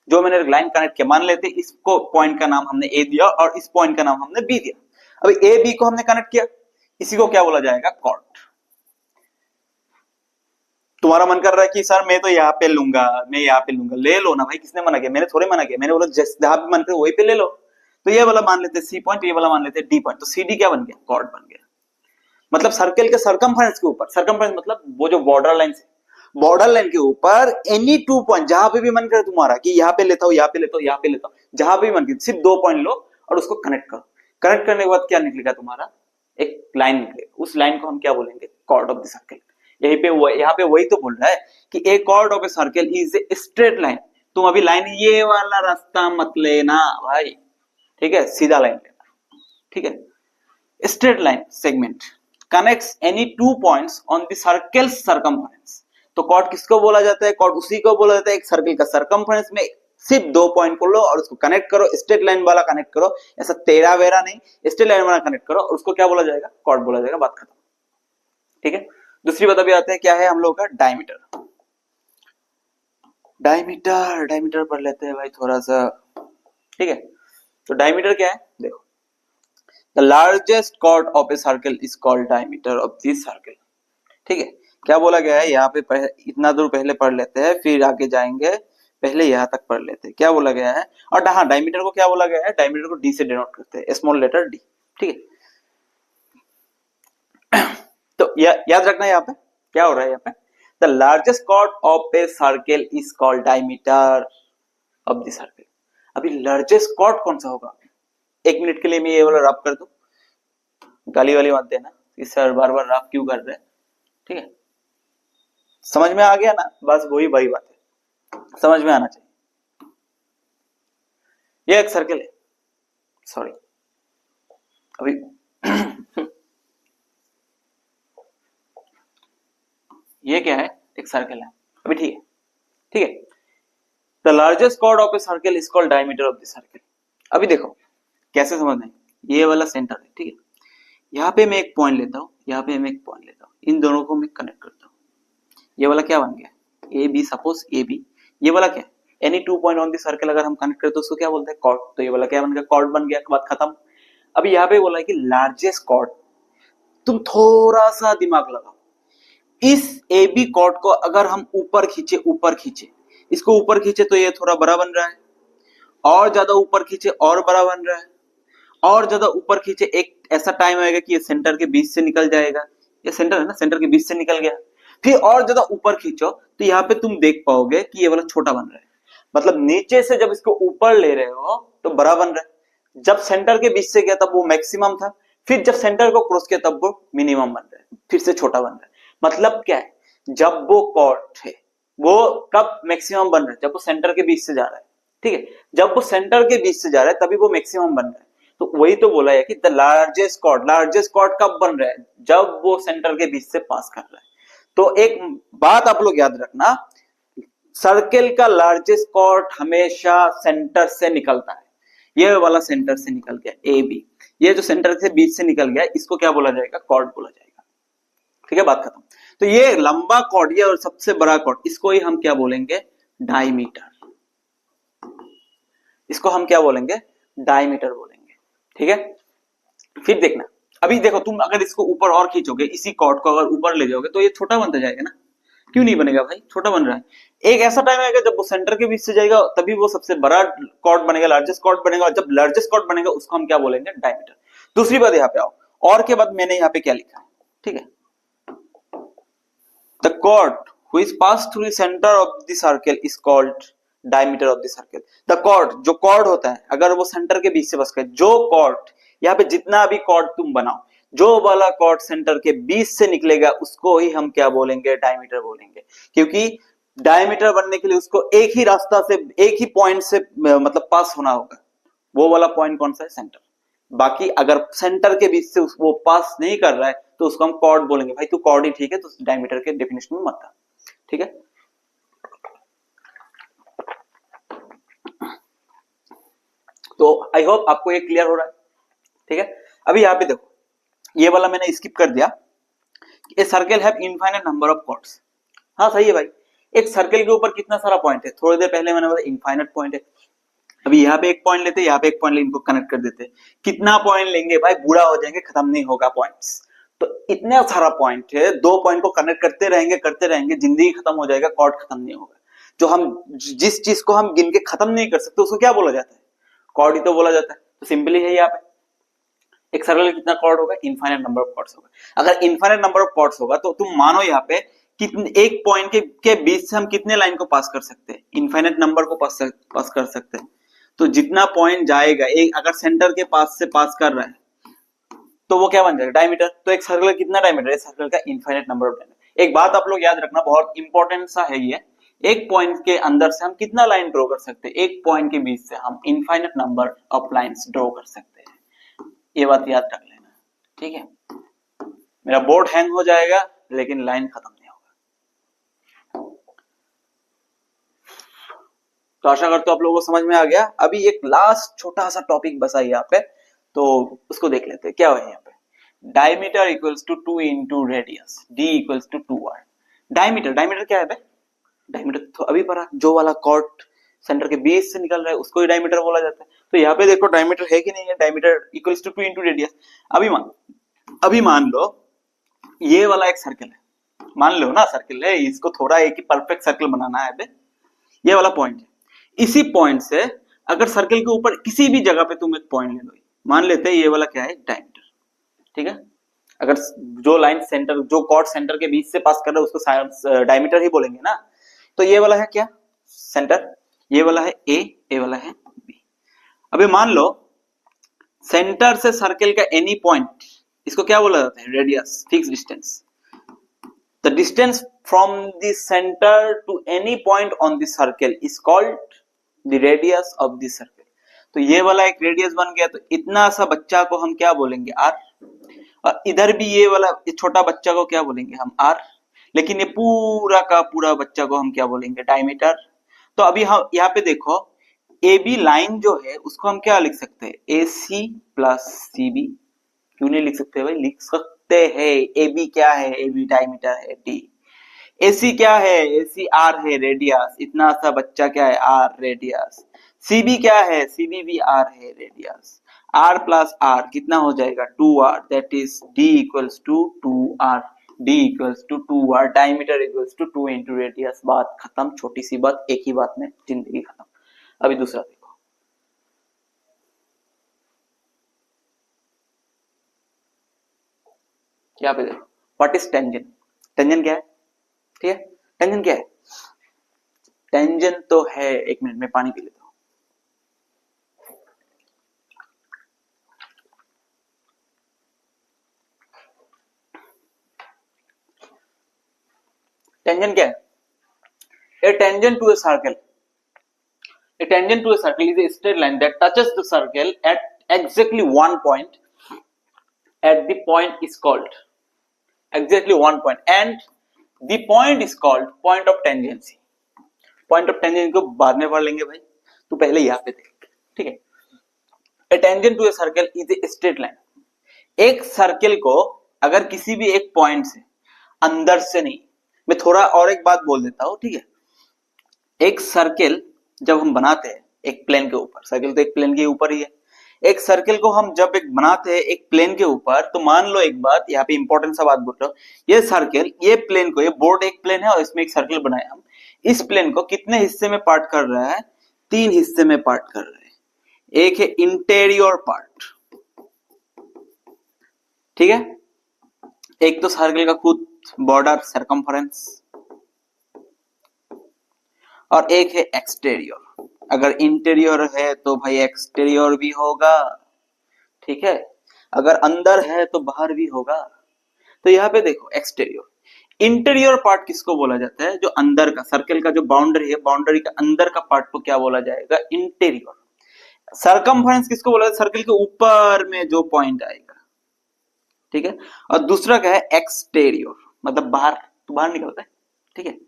जो मैंने लाइन कनेक्ट किया, मान लेते इसको पॉइंट का नाम हमने ए दिया और इस पॉइंट का नाम हमने बी दिया। अभी ए बी को हमने कनेक्ट किया, इसी को क्या बोला जाएगा? कॉर्ड। तुम्हारा मन कर रहा है कि सर मैं तो यहाँ पे लूंगा, मैं यहाँ पे लूंगा, ले लो ना भाई, किसने मना किया? मैंने थोड़े मना किया, मैंने बोला जहां भी मन करे वही पे ले लो। तो ये वाला मान लेते सी पॉइंट, ये वाला मान लेते डी पॉइंट, तो सी डी क्या बन गया? कॉर्ड बन गया। मतलब सर्कल के सर्कमफ्रेंस के ऊपर, सर्कमफ्रेंस मतलब वो जो बॉर्डर लाइन से, बॉर्डर लाइन के ऊपर एनी टू पॉइंट, जहां पे भी मन करे तुम्हारा कि यहाँ पे लेता हूँ, यहाँ पे लेता हूँ, यहाँ पे लेता हूँ, जहां पे भी मन करे, सिर्फ दो पॉइंट लो और उसको कनेक्ट करो। कनेक्ट करने के बाद क्या निकलेगा तुम्हारा? एक लाइन निकलेगा। उस लाइन को हम क्या बोलेंगे? Chord of the circle. यहीं पे यहाँ पे वही तो बोल रहा है कि a chord of a circle is a straight line. तुम अभी लाइन ये वाला रास्ता मत लेना भाई, ठीक है, सीधा लाइन लेना, ठीक है। Straight line segment connects any two points on the circle circumference. तो कॉर्ड किसको बोला जाता है? कॉर्ड उसी को बोला जाता है एक सर्कल का सर्कमफ्रेंस में सिर्फ दो पॉइंट को लो और उसको कनेक्ट करो, स्ट्रेट लाइन वाला कनेक्ट करो, ऐसा तेरा वेरा नहीं, स्ट्रेट लाइन वाला कनेक्ट करो और उसको क्या बोला जाएगा? कॉर्ड बोला जाएगा, बात खत्म, ठीक है। दूसरी बात अभी आते हैं, क्या है हम लोग का? डायमीटर। डायमीटर पढ़ लेते हैं भाई थोड़ा सा, ठीक है। तो डायमीटर क्या है? देखो, the largest chord of a circle is called diameter of this circle, ठीक है। क्या बोला गया है यहाँ पे? इतना दूर पहले पढ़ लेते हैं, फिर आगे जाएंगे, पहले यहाँ तक पढ़ लेते हैं। क्या बोला गया है? और हाँ, डायमीटर को क्या बोला गया है? डायमीटर को डी से डिनोट करते हैं, स्मॉल लेटर डी, ठीक है। तो याद रखना यहाँ पे क्या हो रहा है। यहाँ पे the largest chord of a circle is called diameter of the circle. अभी लार्जेस्ट कॉर्ड कौन सा होगा? एक मिनट के लिए मैं ये वाला रब कर दूं, गाली वाली मत देना कि सर बार बार रब क्यों कर रहे हैं, ठीक है। समझ में आ गया ना? बस वही बात है, समझ में आना चाहिए। ये एक सर्कल है, सॉरी अभी ये क्या है? एक सर्कल है अभी, ठीक है, ठीक है। The largest chord of a circle is called diameter of the circle. अभी देखो कैसे समझना है, ये वाला सेंटर है, ठीक है। यहाँ पे मैं एक पॉइंट लेता हूँ, यहाँ पे मैं एक पॉइंट लेता हूँ, इन दोनों को मैं कनेक्ट करता हूँ। ये वाला क्या बन गया? A B, suppose A B. ये वाला क्या है? Any two point on the circle अगर हम कनेक्ट करें तो उसको क्या बोलते हैं? कॉर्ड। तो ये वाला क्या बन गया? कॉर्ड बन गया, बात खत्म। अभी यहाँ पे बोला है कि लार्जेस्ट कॉर्ड। तुम थोड़ा सा दिमाग लगाओ, इस ए बी कॉर्ड को अगर हम ऊपर खींचे, इसको ऊपर खींचे तो ये थोड़ा बड़ा बन रहा है, और ज्यादा ऊपर खींचे और बड़ा बन रहा है, और ज्यादा ऊपर खींचे, एक ऐसा टाइम आएगा कि ये सेंटर के बीच से निकल जाएगा। ये सेंटर है ना, सेंटर के बीच से निकल गया। फिर और ज्यादा ऊपर खींचो तो यहाँ पे तुम देख पाओगे कि ये वाला छोटा बन रहा है, मतलब नीचे से जब इसको ऊपर ले रहे हो तो बड़ा बन रहा है, जब सेंटर के बीच से गया तब वो मैक्सिमम था, फिर जब सेंटर को क्रॉस किया तब वो मिनिमम बन रहा है, फिर से छोटा बन रहा है। मतलब क्या है, जब वो कॉर्ड है वो कब मैक्सिमम बन रहा है, जब वो सेंटर के बीच से जा रहा है, ठीक है, जब वो सेंटर के बीच से जा रहा है तभी वो मैक्सिमम बन रहा है। तो वही तो बोला है कि द लार्जेस्ट कॉर्ड कब बन रहा है, जब वो सेंटर के बीच से पास कर रहा है। तो एक बात आप लोग याद रखना, सर्किल का लार्जेस्ट कॉर्ड हमेशा सेंटर से निकलता है, ये वाला सेंटर से निकल गया ए बी, ये जो सेंटर से बीच से निकल गया इसको क्या बोला जाएगा, कॉर्ड बोला जाएगा। ठीक है, बात खत्म। तो ये लंबा कॉर्ड, ये और सबसे बड़ा कॉर्ड, इसको ही हम क्या बोलेंगे, डायमीटर। इसको हम क्या बोलेंगे, डायमीटर बोलेंगे। ठीक है, फिर देखना, अभी देखो तुम अगर इसको ऊपर और खींचोगे, इसी कॉर्ड को अगर ऊपर ले जाओगे तो ये छोटा बनता जाएगा ना, क्यों नहीं बनेगा भाई, छोटा बन रहा है। एक ऐसा टाइम आएगा जब वो सेंटर के बीच से जाएगा तभी वो सबसे बड़ा कॉर्ड बनेगा, लार्जेस्ट कॉर्ड बनेगा, और जब लार्जेस्ट कॉर्ड बनेगा उसको हम क्या बोलेंगे, डायमीटर। दूसरी बात यहाँ पे आओ, और के बाद मैंने यहाँ पे क्या लिखा है, ठीक है, the chord which pass through the centre of the circle is called diameter of the circle. The chord, जो कॉर्ड होता है अगर वो सेंटर के बीच से बस करे, जो कॉर्ड यहाँ पे जितना भी कॉर्ड तुम बनाओ, जो वाला कॉर्ड सेंटर के बीच से निकलेगा उसको ही हम क्या बोलेंगे, डायमीटर बोलेंगे। क्योंकि डायमीटर बनने के लिए उसको एक ही रास्ता से, एक ही पॉइंट से मतलब पास होना होगा, वो वाला पॉइंट कौन सा है, सेंटर। बाकी अगर सेंटर के बीच से वो पास नहीं कर रहा है तो उसको हम कॉर्ड बोलेंगे। भाई तू कॉर्ड ही ठीक है, तो डायमीटर के डेफिनेशन में मत आ। ठीक है, तो आई होप आपको ये क्लियर हो रहा है। ठीक है, अभी यहाँ पे देखो, ये वाला मैंने स्किप कर दिया, a circle have infinite number of chords. हाँ सही है भाई, एक सर्कल के ऊपर कितना सारा पॉइंट है, थोड़ी देर पहले मैंने बोला इनफाइनाइट पॉइंट है। अभी यहाँ पे एक पॉइंट लेते, यहाँ पे एक पॉइंट इनको कनेक्ट कर देते, कितना पॉइंट लेंगे भाई, बूढ़ा हो जाएंगे, खत्म नहीं होगा पॉइंट्स। तो इतना सारा पॉइंट है, दो पॉइंट को कनेक्ट करते रहेंगे, जिंदगी खत्म हो जाएगा, कॉर्ड खत्म नहीं होगा। जो हम जिस चीज को हम गिन के खत्म नहीं कर सकते उसको क्या बोला जाता है, कॉर्ड ही तो बोला जाता है। तो सिंपली है यहाँ पे, एक सर्कल में कितना कॉर्ड होगा, इनफाइनाइट नंबर ऑफ कॉर्ड्स होगा। अगर इनफाइनाइट नंबर ऑफ कॉर्ड्स होगा तो तुम मानो यहाँ पे कितने, एक पॉइंट के बीच से हम कितने लाइन को पास कर सकते हैं, इनफाइनाइट नंबर को पास कर सकते हैं। तो जितना पॉइंट जाएगा, एक अगर सेंटर के पास से पास कर रहा है तो वो क्या बन जाएगा, डायमीटर। तो एक सर्कल कितना डायमीटर है, सर्कल का इनफाइनाइट नंबर ऑफ डायमीटर। एक बात आप लोग याद रखना, बहुत इंपॉर्टेंट सा है ये, एक पॉइंट के अंदर से हम कितना लाइन ड्रॉ कर सकते हैं, एक पॉइंट के बीच से हम infinite number of lines draw कर सकते हैं। ये बात याद रख लेना, ठीक है। मेरा बोर्ड हैंग हो जाएगा लेकिन लाइन खत्म नहीं होगा। तो आशा करता हूं आप लोगों को समझ में आ गया। अभी एक लास्ट छोटा सा टॉपिक बचा है यहाँ पे, तो उसको देख लेते हैं। क्या है यहाँ पे, diameter equals to 2 into radius, D equals to 2r। Diameter क्या है भाई, डायमीटर तो अभी पढ़ा, जो वाला कॉर्ड सेंटर के बीच से निकल रहा है उसको ही डायमीटर बोला जाता है। तो यहाँ पे देखो डायमीटर है कि नहीं है, diameter equals to 2 into radius. अभी मान लो ये वाला एक सर्कल है, मान लो ना सर्कल है, इसको थोड़ा एक ही परफेक्ट सर्कल बनाना है। ये वाला पॉइंट है, इसी पॉइंट से अगर सर्कल के ऊपर किसी भी जगह पे तुम एक पॉइंट ले लो, मान लेते हैं ये वाला क्या है, डायमीटर। ठीक है, अगर जो लाइन सेंटर, जो कॉर्ड सेंटर के बीच से पास कर रहा है उसको डायमीटर ही बोलेंगे ना। तो ये वाला है क्या, सेंटर, ये वाला है ए, ये वाला है बी। अभी मान लो सेंटर से सर्कल का एनी पॉइंट, इसको क्या बोला जाता है, radius, fix distance. The distance from the centre to any point on the circle is called the radius of the circle. तो ये वाला एक रेडियस बन गया, तो इतना सा बच्चा को हम क्या बोलेंगे, आर। और इधर भी ये वाला छोटा बच्चा को क्या बोलेंगे हम, आर। लेकिन ये पूरा का पूरा बच्चा को हम क्या बोलेंगे, डायमीटर। तो अभी हम यहाँ पे देखो, ए बी लाइन जो है उसको हम क्या लिख सकते हैं, ए सी प्लस सी बी। क्यों नहीं लिख सकते भाई, लिख सकते हैं। ए बी क्या है, ए बी डायमीटर है, डी। ए सी क्या है, ए सी आर है, रेडियस। इतना सा बच्चा क्या है, आर, रेडियस। सी बी क्या है, सी बी भी आर है, रेडियस। आर प्लस आर कितना हो जाएगा, 2r, that is D equals to 2r। D equals to 2r, diameter equals to 2 into radius. बात खत्म, छोटी सी बात, एक ही बात में जिंदगी खत्म। अभी दूसरा देखो, यहाँ पे देखो, व्हाट इज टेंजेंट। टेंजेंट क्या है, ठीक है, टेंजेंट क्या है? टेंजेंट तो है, एक मिनट में पानी पी लेता हूं। टेंजेंट क्या है? A tangent to a circle. A tangent to a circle is a straight line that touches the circle at exactly one point. At the point is called exactly one point, and the point is called point of tangency. Point of tangency को बाद में पढ़ लेंगे भाई, तो पहले यहाँ पे देख, ठीक है। A tangent to a circle is a straight line. एक सर्कल को अगर किसी भी एक पॉइंट से, अंदर से नहीं, मैं थोड़ा और एक बात बोल देता हूं, ठीक है। एक सर्कल जब हम बनाते हैं एक प्लेन के ऊपर, सर्कल तो एक प्लेन के ऊपर ही है, एक सर्कल को हम जब एक बनाते हैं एक प्लेन के ऊपर, तो मान लो एक बात यहाँ पे इंपॉर्टेंट सा बात बोल रहा हूं, ये सर्कल, ये प्लेन को, ये बोर्ड एक प्लेन है और इसमें एक सर्कल बनाया हम, इस प्लेन को कितने हिस्से में पार्ट कर रहा है? 3 हिस्से में पार्ट कर रहा है। एक है इंटीरियर पार्ट, ठीक है, एक तो सर्कल का खुद बॉर्डर सरकमफरेंस, और एक है एक्सटीरियर। अगर इंटीरियर है तो भाई एक्सटीरियर भी होगा, ठीक है, अगर अंदर है तो बाहर भी होगा। तो यहाँ पे देखो एक्सटीरियर, इंटीरियर पार्ट किसको बोला जाता है? जो अंदर का, सर्कल का जो बाउंड्री है, बाउंड्री का अंदर का पार्ट को क्या बोला जाएगा? इंटीरियर। सरकमफरेंस किसको बोला जाता है? सर्कल के ऊपर में जो पॉइंट आएगा, ठीक है। और दूसरा क्या है? एक्सटीरियर, मतलब बाहर, तो बाहर निकलता है, ठीक है,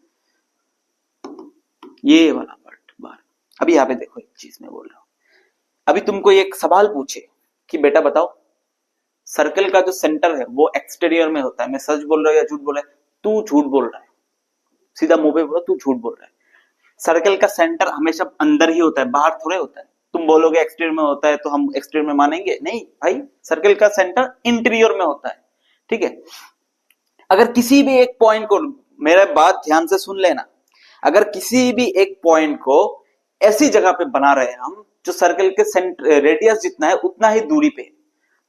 ये वाला पार्ट बाहर। अभी यहाँ पे देखो एक चीज मैं बोल रहा हूं, अभी तुमको एक सवाल पूछे कि बेटा बताओ सर्कल का जो सेंटर है वो एक्सटीरियर में होता है, मैं सच बोल रहा हूं या झूठ बोल रहा है? तू झूठ बोल रहा है, सीधा मुंह पे बोलो, तू झूठ बोल रहा है। सर्कल का सेंटर हमेशा अंदर ही होता है, बाहर थोड़े होता है। तुम बोलोगे एक्सटीरियर में होता है तो हम एक्सटीरियर में मानेंगे? नहीं भाई, सर्कल का सेंटर इंटीरियर में होता है, ठीक है। अगर किसी भी एक पॉइंट को, मेरा बात ध्यान से सुन लेना, अगर किसी भी एक पॉइंट को ऐसी जगह पे बना रहे हैं हम जो सर्कल के सेंटर रेडियस जितना है उतना ही दूरी पे,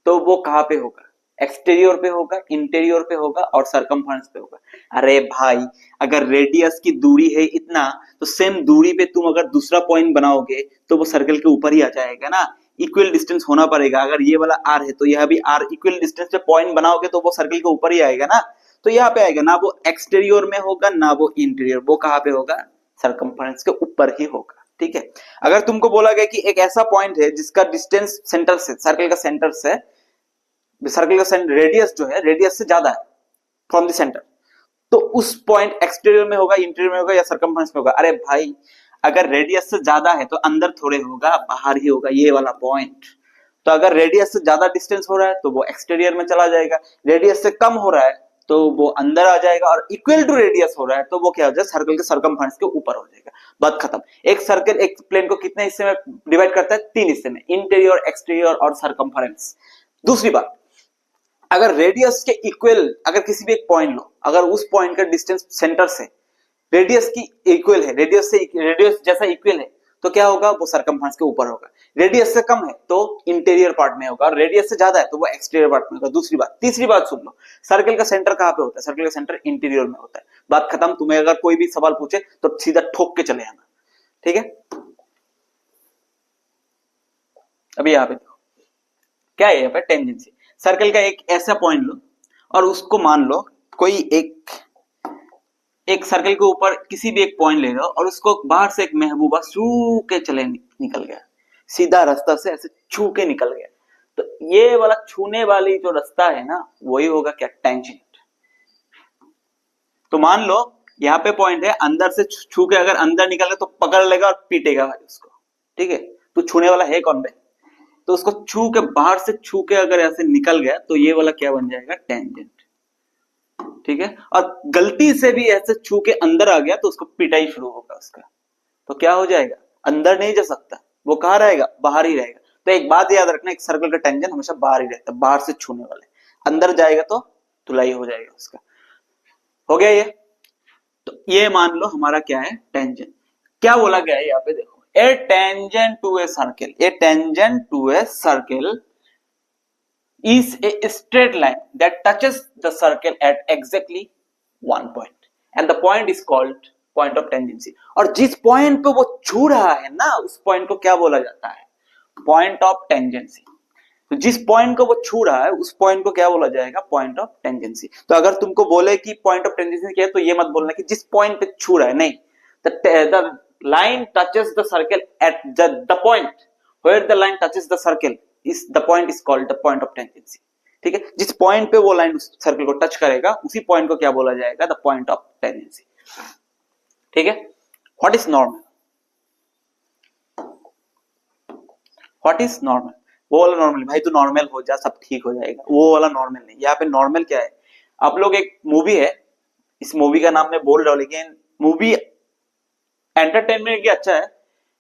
तो वो कहां पे होगा? एक्सटीरियर पे होगा, इंटीरियर पे होगा और सरकमफरेंस पे होगा। अरे भाई, अगर रेडियस की दूरी है इतना, तो सेम दूरी पे तुम अगर दूसरा पॉइंट बनाओगे तो वो सर्कल के ऊपर ही आ जाएगा ना, इक्वल डिस्टेंस होना पड़ेगा। अगर ये वाला आर है तो यह भी आर, इक्वल डिस्टेंस पे पॉइंट बनाओगे तो वो सर्कल के ऊपर ही आएगा ना, तो यहाँ पे आएगा ना, वो एक्सटीरियर में होगा ना वो इंटीरियर, वो कहां पे होगा? सरकमफरेंस के ऊपर ही होगा, ठीक है। अगर तुमको बोला गया कि एक ऐसा पॉइंट है जिसका डिस्टेंस सेंटर से, सर्कल का सेंटर से, सर्कल का रेडियस जो है रेडियस से ज्यादा है फ्रॉम द सेंटर, तो उस पॉइंट एक्सटीरियर में होगा, इंटीरियर में होगा या सरकमफरेंस में होगा? अरे भाई, अगर रेडियस से ज्यादा है तो अंदर थोड़े होगा, बाहर ही होगा, ये वाला पॉइंट। तो अगर रेडियस से ज्यादा डिस्टेंस हो रहा है तो वो एक्सटीरियर में चला जाएगा, रेडियस से कम हो रहा है तो वो अंदर आ जाएगा, और इक्वल टू रेडियस हो रहा है तो वो क्या हो जाएगा? सर्कल के सरकमफरेंस के ऊपर हो जाएगा। बात खत्म। एक सर्कल एक प्लेन को कितने हिस्से में डिवाइड करता है? 3 हिस्से में, इंटीरियर, एक्सटीरियर और सरकमफरेंस। दूसरी बात, अगर रेडियस के इक्वल, अगर किसी भी एक पॉइंट लो, अगर उस पॉइंट का डिस्टेंस सेंटर से रेडियस की इक्वल है, रेडियस जैसा इक्वल है, तो क्या होगा? वो सरकमफरेंस के ऊपर होगा। रेडियस से कम है तो इंटीरियर पार्ट में होगा, और रेडियस से ज्यादा है तो वो एक्सटीरियर पार्ट में होगा। दूसरी बात, तीसरी बात सुन लो, सर्कल का सेंटर कहां पे होता है? सर्कल का सेंटर इंटीरियर में होता है। बात खत्म। तुम्हें अगर कोई भी सवाल पूछे तो सीधा ठोक के चले आना, ठीक है। अभी यहाँ पे देखो क्या है, यहाँ पे टेंजेंसी। सर्कल का एक ऐसा पॉइंट लो और उसको मान लो कोई एक सर्कल के ऊपर किसी भी एक पॉइंट ले लो और उसको बाहर से एक महबूबा छू के चले निकल गया, सीधा रास्ता से ऐसे छू के निकल गया, तो ये वाला छूने वाली जो रास्ता है ना, वही होगा क्या? टेंजेंट। तो मान लो यहाँ पे पॉइंट है, अंदर से छू के अगर अंदर निकले तो पकड़ लेगा और पीटेगा भाई उसको, ठीक है। तो छूने वाला है कौन भाई? तो उसको छू के, बाहर से छू के अगर ऐसे निकल गया तो ये वाला क्या बन जाएगा? टेंजेंट, ठीक है। और गलती से भी ऐसे छू के अंदर आ गया तो उसको पिटाई शुरू होगा उसका, तो क्या हो जाएगा? अंदर नहीं जा सकता, वो कहां रहेगा? बाहर ही रहेगा। तो एक बात याद रखना, एक सर्कल का टेंजेंट हमेशा बाहर ही रहता है, बाहर से छूने वाले, अंदर जाएगा तो धुलाई हो जाएगा उसका। हो गया ये? तो ये मान लो हमारा क्या है? टेंजेंट। क्या बोला गया है यहाँ पे देखो, a tangent to a circle, a tangent to a circle is a straight line that touches the circle at exactly one point, and the point is called point of tangency. और जिस point पे वो छू रहा है ना, उस point को क्या बोला जाता है? Point of tangency. तो जिस पॉइंट को वो छू रहा है उस पॉइंट को क्या बोला जाएगा? Point of tangency. तो अगर तुमको बोले कि पॉइंट ऑफ टेंजेंसी क्या है, तो ये मत बोलना कि जिस पॉइंट पे छू रहा है, नहीं, the line touches the circle at the point where the line touches the circle is the point is called the point of tangency. ठीक है, जिस पॉइंट पे वो लाइन उस सर्कल को टच करेगा उसी पॉइंट को क्या बोला जाएगा? The point of tangency. ठीक है, what is normal? What is normal? वो वाला नॉर्मल, भाई तू नॉर्मल हो जा, सब ठीक हो जाएगा, वो वाला नॉर्मल नहीं। यहाँ पे नॉर्मल क्या है? आप लोग, एक मूवी है, इस मूवी का नाम मैं बोल रहा हूं, लेकिन मूवी एंटरटेनमेंट के लिए अच्छा है,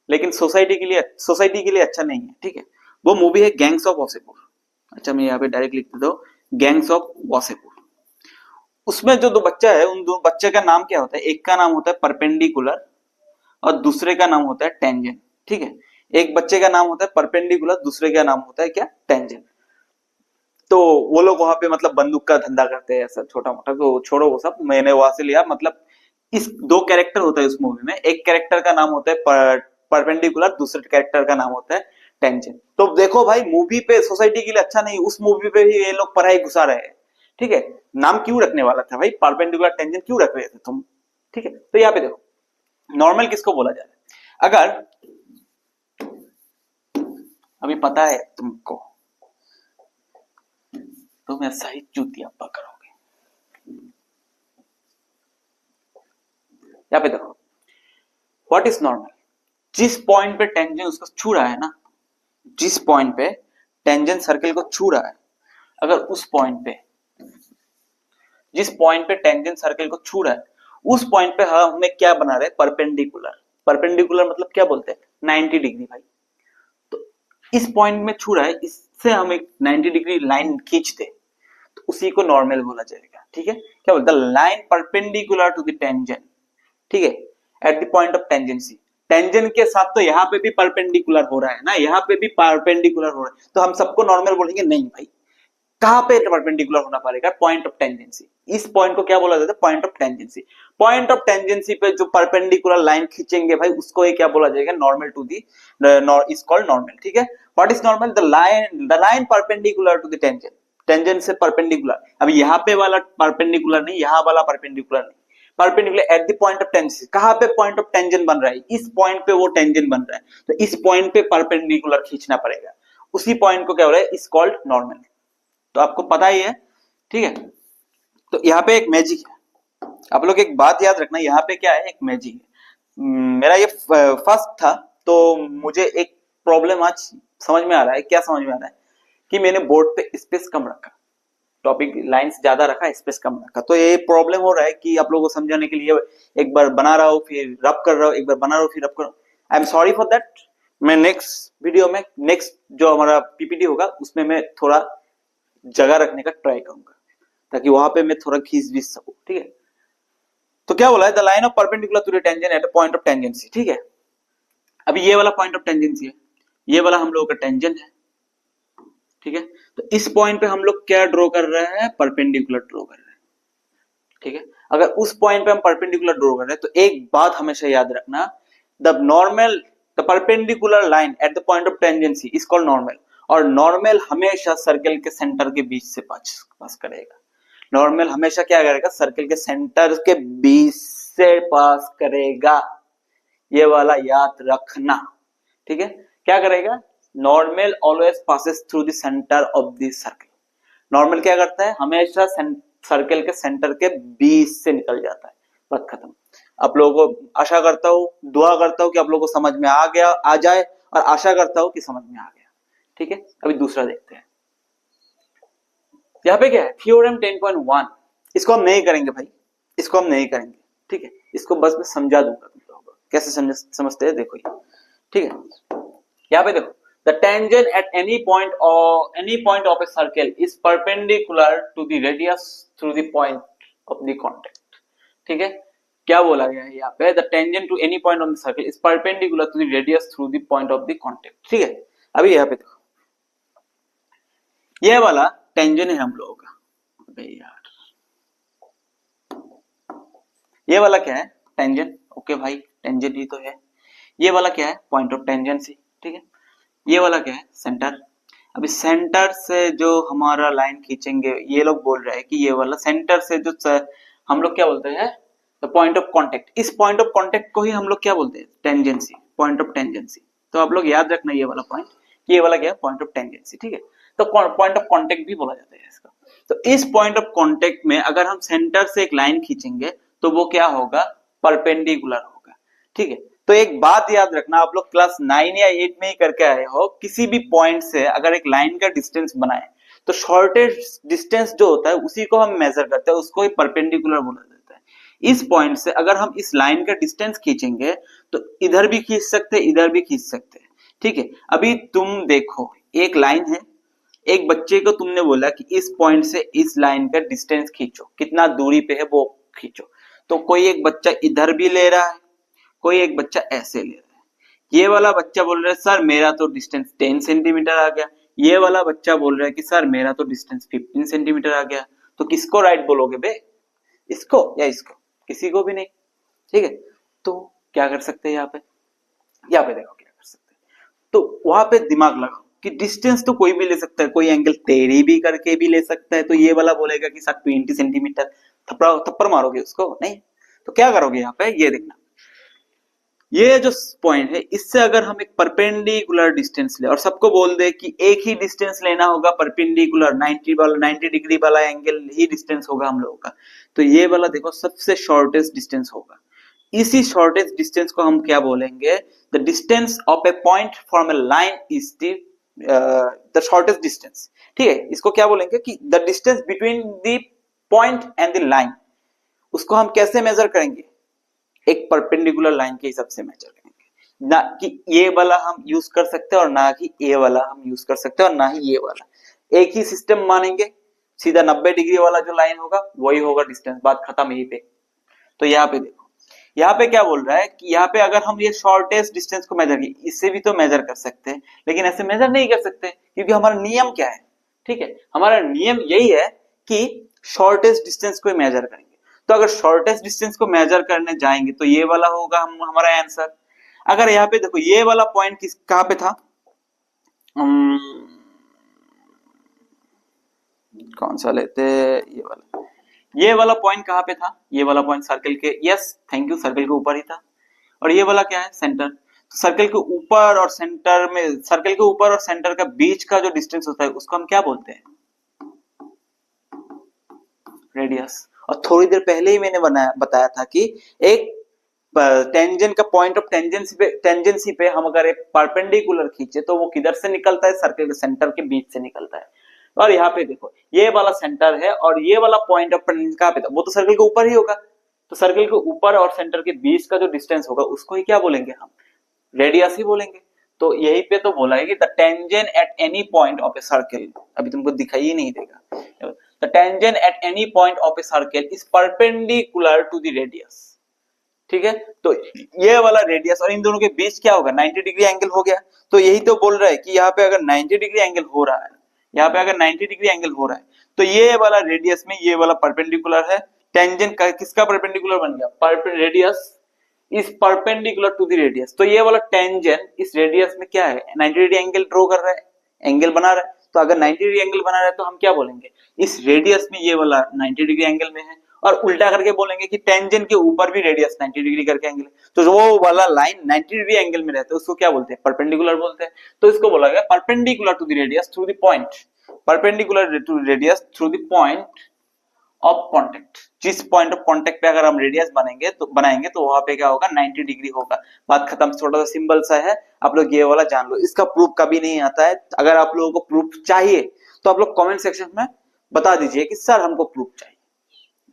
लेकिन सोसाइटी के लिए अच्छा नहीं है। ठीक है, वो मूवी है गैंग्स ऑफ वासेपुर। अच्छा, मैं यहाँ पे डायरेक्ट लिख देता हूँ, गैंग्स ऑफ वासेपुर। उसमें जो दो बच्चा है, उन दो बच्चे का नाम क्या होता है? एक का नाम होता है परपेंडिकुलर और दूसरे का नाम होता है टेंजेंट। ठीक है, एक बच्चे का नाम होता है परपेंडिकुलर, दूसरे का नाम होता है क्या? टेंजेंट। तो वो लोग वहां पे मतलब बंदूक का धंधा करते हैं, ऐसा छोटा मोटा, तो छोड़ो वो सब, मैंने वहां से लिया। मतलब इस दो कैरेक्टर होता है उस मूवी में, एक कैरेक्टर का नाम होता है परपेंडिकुलर, दूसरे कैरेक्टर का नाम होता है टेंजेंट। तो देखो भाई, मूवी पे सोसाइटी के लिए अच्छा नहीं, उस मूवी पे भी ये लोग पढ़ाई घुसा रहे हैं। ठीक है, नाम क्यों रखने वाला था भाई? परपेंडिकुलर टेंजेंट क्यों रख रहे थे तुम? ठीक है, तो यहाँ पे देखो नॉर्मल किसको बोला जा रहा है। अगर अभी पता है तुमको, तो मैं सही चूतियापा करोगे। यहाँ पे देखो, व्हाट इज नॉर्मल? जिस पॉइंट पे टेंजेंट उसको छू रहा है ना, जिस पॉइंट पे टेंजेंट सर्कल को छू रहा है, अगर उस पॉइंट पे, जिस पॉइंट पे टेंजेंट सर्कल को छू रहा है, उस पॉइंट पे हमें क्या बना रहे? परपेंडिकुलर। परपेंडिकुलर मतलब क्या बोलते हैं? 90 डिग्री भाई। तो इस पॉइंट में छू रहा है, इससे हम एक 90 डिग्री लाइन खींच दे, तो उसी को नॉर्मल बोला जाएगा। ठीक है, क्या बोलते हैं? Line perpendicular to the tangent. ठीक है, at the point of tangency. Tangent के साथ तो यहाँ पे भी परपेंडिकुलर हो रहा है ना, यहाँ पे भी परपेंडिकुलर हो रहा है, तो हम सबको नॉर्मल बोलेंगे? नहीं भाई, कहां पे परपेंडिकुलर होना पड़ेगा? Point of tangency. इस पॉइंट को क्या बोला जाता है? Point of tangency. Point of tangency पे जो परपेंडिकुलर लाइन खींचेंगे भाई, उसको ये क्या बोला जाएगा? Normal to the, is called normal. ठीक है, what is normal? The line perpendicular to the tangent. Tangent से परपेंडिकुलर, अब यहाँ पे वाला परपेंडिकुलर नहीं, यहाँ वाला परपेंडिकुलर नहीं, perpendicular eight the point of tangency. कहां पे पॉइंट ऑफ टेंजेंट बन रहा है? इस पॉइंट पे वो टेंजेंट बन रहा है, तो इस पॉइंट पे परपेंडिकुलर खींचना पड़ेगा, उसी पॉइंट को क्या बोला है? Is called normal. तो आपको पता ही है। ठीक है, तो यहाँ पे एक मैजिक है, आप लोग एक बात याद रखना, यहाँ पे क्या है? एक मैजिक है। मेरा ये फर्स्ट था, तो मुझे एक प्रॉब्लम आज समझ में आ रहा है। क्या समझ में आ रहा है? कि मैंने बोर्ड पे स्पेस कम रखा, टॉपिक लाइंस ज्यादा रखा, स्पेस कम रखा, तो ये प्रॉब्लम हो रहा है कि आप लोगों को समझाने के लिए एक बार बना रहा हूं, फिर रब कर रहा हूं, एक बार बना रहा हूं, फिर रब कर रहा हूं। I am sorry for that. मैं नेक्स्ट वीडियो में, नेक्स्ट जो हमारा पीपीटी होगा, उसमें मैं थोड़ा जगह रखने का ट्राई करूंगा, ताकि वहां पे मैं थोड़ा खींच भी सकूं। ठीक है, तो क्या बोला है? The line of perpendicular to the tangent at a point of tangency. ठीक है, अभी ये वाला पॉइंट ऑफ टेंजेंसी है, ये वाला हम लोगों का टेंजेंट है। ठीक है, तो इस पॉइंट पे हम लोग क्या ड्रॉ कर रहे हैं? परपेंडिकुलर ड्रॉ कर रहे हैं। ठीक है, अगर उस पॉइंट पे हम परपेंडिकुलर ड्रॉ कर रहे हैं, तो एक बात हमेशा याद रखना, the normal, the perpendicular line at the point of tangency is called normal. और नॉर्मल हमेशा सर्कल के सेंटर के बीच से पास करेगा। नॉर्मल हमेशा क्या करेगा? सर्कल के सेंटर के बीच से पास करेगा, ये वाला याद रखना। ठीक है, क्या करेगा? Normal always passes through the centre of the circle. Normal क्या करता है? हमेशा सर्कल के सेंटर के बीच से निकल जाता है। बात खत्म। आप लोगों को आशा करता हूं, दुआ करता हूं कि आप लोगों को समझ में आ गया, आ जाए, और आशा करता हूं कि समझ में आ गया। ठीक है, अभी दूसरा देखते हैं। यहाँ पे क्या है? थ्योरम 10.1। इसको हम नहीं करेंगे भाई, इसको हम नहीं करेंगे। ठीक है, इसको बस मैं समझा दूंगा तुम लोगों को, कैसे समझते हैं देखो ये। ठीक है, यहाँ पे देखो, the tangent at any point of a circle is perpendicular to the radius through the point of the contact. ठीक है, क्या बोला गया है यहाँ पे? The tangent to any point on the circle is perpendicular to the radius through the point of the contact. ठीक है, अभी यहाँ पे देखो, ये वाला टेंजेंट है हम लोगों का। अबे यार, ये वाला क्या है, टेंजेंट। ओके भाई, टेंजेंट ही तो है। ये वाला क्या है, पॉइंट ऑफ टेंजेंसी। ठीक है, ये वाला क्या है, सेंटर। अभी सेंटर से जो हमारा लाइन खींचेंगे, ये लोग बोल रहे हैं कि ये वाला सेंटर से जो हम लोग क्या बोलते हैं, द पॉइंट ऑफ कांटेक्ट। इस पॉइंट ऑफ कांटेक्ट को ही हम लोग क्या बोलते हैं, टेंजेंसी, पॉइंट ऑफ टेंजेंसी। तो आप लोग याद रखना ये वाला पॉइंट, ये वाला क्या है, पॉइंट ऑफ टेंजेंसी। ठीक है, तो पॉइंट ऑफ कांटेक्ट भी बोला जाता है इसका। तो इस पॉइंट ऑफ कांटेक्ट में अगर हम सेंटर से एक लाइन खींचेंगे तो वो क्या होगा, परपेंडिकुलर होगा। ठीक है, तो एक बात याद रखना, आप लोग क्लास 9 या 8 में ही करके आए हो, किसी भी पॉइंट से अगर एक लाइन का डिस्टेंस बनाए तो शॉर्टेस्ट डिस्टेंस जो होता है उसी को हम मेजर करते हैं, उसको ही परपेंडिकुलर बोला जाता है। इस पॉइंट से अगर हम इस लाइन का डिस्टेंस खींचेंगे तो इधर भी खींच सकते हैं, इधर भी खींच सकते हैं। ठीक है, अभी तुम देखो, एक लाइन है, एक बच्चे को तुमने बोला कि इस पॉइंट से इस लाइन का डिस्टेंस खींचो, कितना दूरी पे है वो खींचो। तो कोई एक बच्चा इधर भी ले रहा है, कोई एक बच्चा ऐसे ले रहा है। ये वाला बच्चा बोल रहा है सर मेरा तो डिस्टेंस 10 सेंटीमीटर आ गया, ये वाला बच्चा बोल रहा है कि सर मेरा तो डिस्टेंस 15 सेंटीमीटर आ गया। तो किसको राइट बोलोगे बे, इसको या इसको, किसी को भी नहीं। ठीक है, तो क्या कर सकते हैं यहाँ पे, यहाँ पे देखो क्या कर सकते हैं। तो वहां पे दिमाग लगाओ कि डिस्टेंस तो कोई भी ले सकता है, कोई एंगल टेढ़ी भी करके भी ले सकता है। तो ये वाला बोलेगा कि सर 20 सेंटीमीटर, थप्पड़ मारोगे उसको नहीं। तो क्या करोगे यहाँ पे, ये देखना, ये जो पॉइंट है इससे अगर हम एक परपेंडिकुलर डिस्टेंस ले और सबको बोल दे कि एक ही डिस्टेंस लेना होगा, परपेंडिकुलर 90 डिग्री वाला एंगल ही डिस्टेंस होगा हम लोगों का, तो ये वाला देखो सबसे शॉर्टेस्ट डिस्टेंस होगा। इसी शॉर्टेस्ट डिस्टेंस को हम क्या बोलेंगे, the distance of A point from A line is the shortest distance. ठीक है, इसको क्या बोलेंगे कि the distance between the point and the line. उसको हम कैसे मेजर करेंगे, एक परपेंडिकुलर लाइन के हिसाब से मेजर करेंगे, ना कि ये वाला हम यूज कर सकते हैं और ना कि ये वाला हम यूज कर सकते हैं और ना ही ये वाला। एक ही सिस्टम मानेंगे, सीधा 90 डिग्री वाला जो लाइन होगा वही होगा डिस्टेंस, बात खत्म यहीं पे। तो यहाँ पे देखो, यहाँ पे क्या बोल रहा है कि यहाँ पे अगर हम ये शॉर्टेस्ट डिस्टेंस को मेजर किए, इससे भी तो मेजर कर सकते हैं, लेकिन ऐसे मेजर नहीं कर सकते क्योंकि हमारा नियम क्या है। ठीक है, हमारा नियम यही है कि शॉर्टेस्ट डिस्टेंस को मेजर करेंगे। तो अगर शॉर्टेस्ट डिस्टेंस को मेजर करने जाएंगे तो ये वाला होगा हमारा आंसर। अगर यहाँ पे देखो ये वाला पॉइंट किस कहां पे था, कौन सा लेते, ये वाला पॉइंट कहां पे था, ये वाला पॉइंट सर्कल के, यस थैंक यू, सर्कल के ऊपर ही था। और ये वाला क्या है, सेंटर। तो सर्कल के ऊपर और सेंटर में, सर्कल के ऊपर और सेंटर का बीच का जो डिस्टेंस होता है उसको हम क्या बोलते हैं, रेडियस। और थोड़ी देर पहले ही मैंने बताया था कि एक टेंजेंट का पॉइंट ऑफ टेंजेंसी पे हम अगर एक परपेंडिकुलर खींचे तो वो किधर से निकलता है, सर्कल के सेंटर के बीच से निकलता है। और यहाँ पे देखो ये वाला सेंटर है और ये वाला पॉइंट ऑफ टेंजेंसी कहाँ पे था, वो तो सर्कल के ऊपर ही होगा। तो सर्कल के ऊपर और सेंटर के बीच का जो डिस्टेंस होगा उसको ही क्या बोलेंगे हम, रेडियस ही बोलेंगे। तो यही पे तो बोला है कि the tangent at any point of a circle, अभी तुमको दिखाई ही नहीं देगा, the tangent at any point of a circle is perpendicular to the radius. ठीक है, तो ये वाला रेडियस और इन दोनों के बीच क्या होगा, 90 डिग्री एंगल हो गया। तो यही तो बोल रहा है कि यहाँ पे अगर 90 डिग्री एंगल हो रहा है, यहाँ पे अगर 90 डिग्री एंगल हो रहा है तो ये वाला रेडियस में ये वाला परपेंडिकुलर है। टेंजेंट का किसका परपेंडिकुलर बन गया, radius is perpendicular to the radius. तो ये वाला टेंजेंट इस रेडियस में क्या है, 90 डिग्री एंगल ड्रॉ कर रहा है, एंगल बना रहा है। तो अगर 90 डिग्री एंगल बना रहा है तो हम क्या बोलेंगे, इस रेडियस में ये वाला 90 डिग्री एंगल में है। और उल्टा करके बोलेंगे कि टेंजेंट के ऊपर भी रेडियस 90 डिग्री करके एंगल है, तो वो वाला लाइन 90 डिग्री एंगल में रहता है उसको क्या बोलते हैं, परपेंडिकुलर बोलते हैं। तो इसको बोला गया perpendicular to the radius through the point, perpendicular to radius through the point of contact. जिस पॉइंट ऑफ कांटेक्ट पे अगर हम रेडियस बनाएंगे तो वहां पे क्या होगा, 90 डिग्री होगा। बात खत्म, छोटा सा सिंबल सा है, आप लोग ये वाला जान लो। इसका प्रूफ कभी नहीं आता है। अगर आप लोगों को प्रूफ चाहिए तो आप लोग कमेंट सेक्शन में बता दीजिए कि सर हमको प्रूफ चाहिए,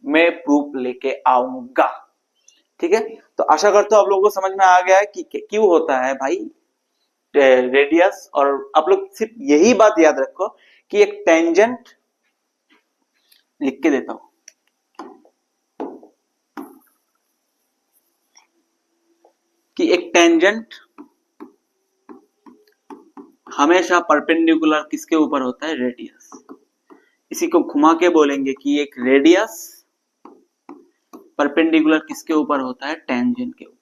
मैं प्रूफ लेके आऊंगा। ठीक है, तो आशा करता हूं आप लोगों को समझ में आ गया है कि क्यों होता है भाई रेडियस। और आप लोग सिर्फ यही बात याद रखो कि एक टेंजेंट, लिख के देता हूं, कि एक टेंजेंट हमेशा परपेंडिकुलर किसके ऊपर होता है, रेडियस। इसी को घुमा के बोलेंगे कि एक रेडियस परपेंडिकुलर किसके ऊपर होता है, टेंजेंट के ऊपर।